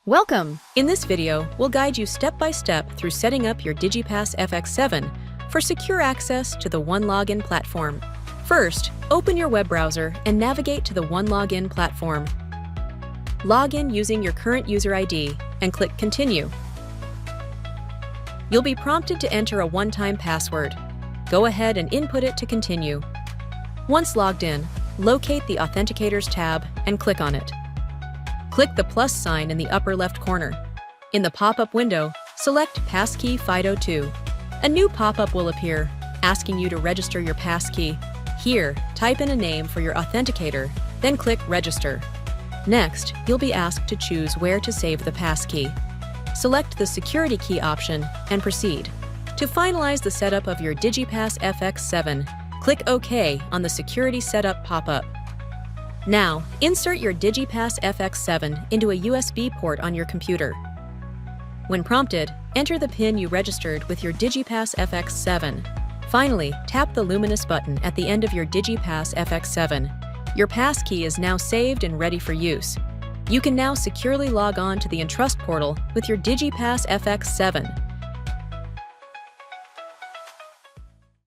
Welcome! In this video, we'll guide you step by step through setting up your Digipass FX7 for secure access to the OneLogin platform. First, open your web browser and navigate to the OneLogin platform. Log in using your current user ID and click Continue. You'll be prompted to enter a one-time password. Go ahead and input it to continue. Once logged in, locate the Authenticators tab and click on it. Click the plus sign in the upper left corner. In the pop-up window, select Passkey FIDO2. A new pop-up will appear, asking you to register your passkey. Here, type in a name for your authenticator, then click Register. Next, you'll be asked to choose where to save the passkey. Select the Security Key option and proceed. To finalize the setup of your Digipass FX7, click OK on the Security Setup pop-up. Now, insert your Digipass FX7 into a USB port on your computer. When prompted, enter the PIN you registered with your Digipass FX7. Finally, tap the luminous button at the end of your Digipass FX7. Your passkey is now saved and ready for use. You can now securely log on to the Entrust portal with your Digipass FX7.